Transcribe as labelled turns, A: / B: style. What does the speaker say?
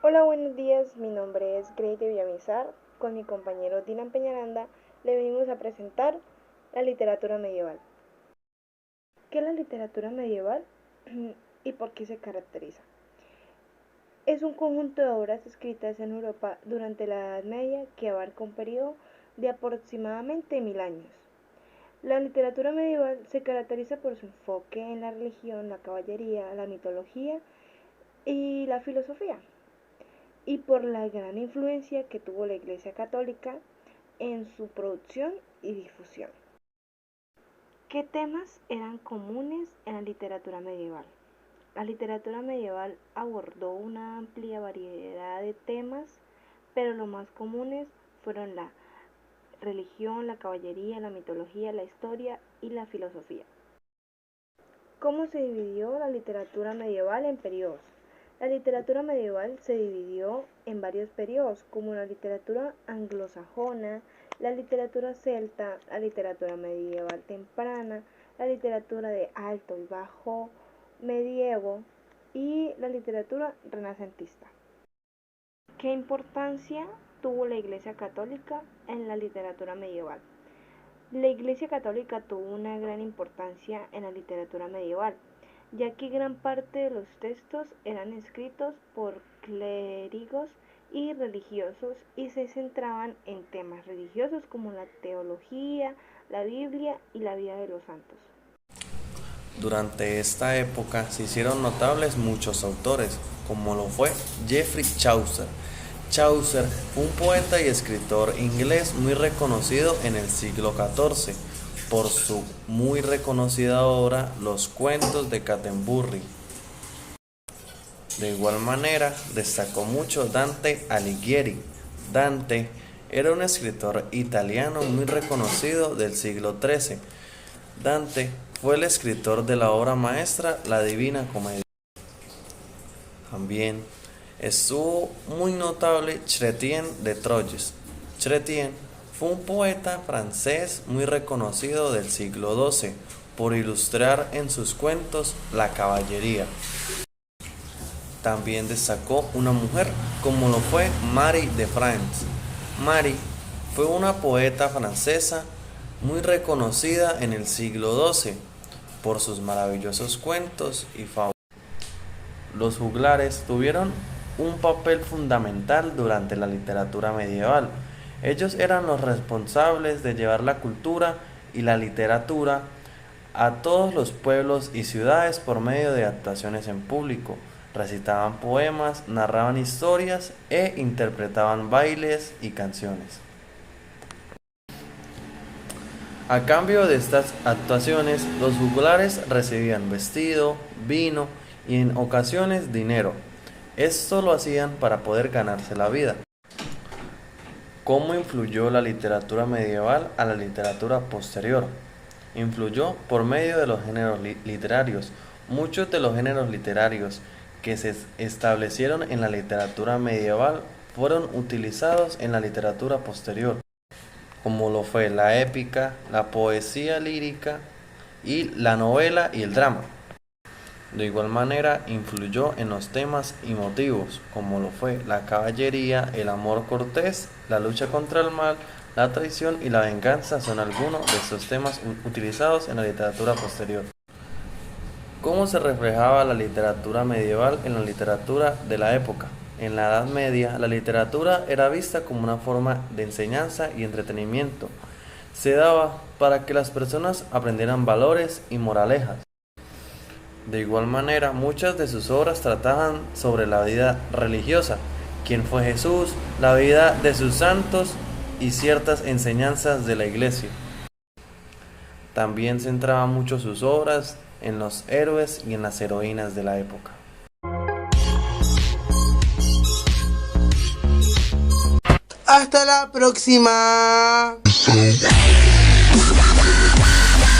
A: Hola, buenos días. Mi nombre es Grady Villamizar. Con mi compañero Dylan Peñaranda le venimos a presentar la literatura medieval. ¿Qué es la literatura medieval y por qué se caracteriza? Es un conjunto de obras escritas en Europa durante la Edad Media que abarca un periodo de aproximadamente 1000 años. La literatura medieval se caracteriza por su enfoque en la religión, la caballería, la mitología y la filosofía, y por la gran influencia que tuvo la Iglesia Católica en su producción y difusión. ¿Qué temas eran comunes en la literatura medieval? La literatura medieval abordó una amplia variedad de temas, pero los más comunes fueron la religión, la caballería, la mitología, la historia y la filosofía. ¿Cómo se dividió la literatura medieval en periodos? La literatura medieval se dividió en varios periodos, como la literatura anglosajona, la literatura celta, la literatura medieval temprana, la literatura de alto y bajo medievo y la literatura renacentista. ¿Qué importancia tuvo la Iglesia Católica en la literatura medieval? La Iglesia Católica tuvo una gran importancia en la literatura medieval, ya que gran parte de los textos eran escritos por clérigos y religiosos y se centraban en temas religiosos como la teología, la Biblia y la vida de los santos.
B: Durante esta época se hicieron notables muchos autores, como lo fue Geoffrey Chaucer. Chaucer fue un poeta y escritor inglés muy reconocido en el siglo XIV por su muy reconocida obra Los cuentos de Canterbury. De igual manera, destacó mucho Dante Alighieri. Dante era un escritor italiano muy reconocido del siglo XIII. Dante fue el escritor de la obra maestra La Divina Comedia. También estuvo muy notable Chrétien de Troyes. Chrétien fue un poeta francés muy reconocido del siglo XII por ilustrar en sus cuentos la caballería. También destacó una mujer, como lo fue Marie de France. Marie fue una poeta francesa muy reconocida en el siglo XII por sus maravillosos cuentos y fábulas. Los juglares tuvieron un papel fundamental durante la literatura medieval. Ellos eran los responsables de llevar la cultura y la literatura a todos los pueblos y ciudades por medio de actuaciones en público. Recitaban poemas, narraban historias e interpretaban bailes y canciones. A cambio de estas actuaciones, los juglares recibían vestido, vino y en ocasiones dinero. Esto lo hacían para poder ganarse la vida. ¿Cómo influyó la literatura medieval a la literatura posterior? Influyó por medio de los géneros literarios. Muchos de los géneros literarios que se establecieron en la literatura medieval fueron utilizados en la literatura posterior, como lo fue la épica, la poesía lírica y la novela y el drama. De igual manera, influyó en los temas y motivos, como lo fue la caballería, el amor cortés, la lucha contra el mal, la traición y la venganza son algunos de estos temas utilizados en la literatura posterior. ¿Cómo se reflejaba la literatura medieval en la literatura de la época? En la Edad Media, la literatura era vista como una forma de enseñanza y entretenimiento. Se daba para que las personas aprendieran valores y moralejas. De igual manera, muchas de sus obras trataban sobre la vida religiosa, quién fue Jesús, la vida de sus santos y ciertas enseñanzas de la iglesia. También centraba mucho sus obras en los héroes y en las heroínas de la época.
C: Hasta la próxima.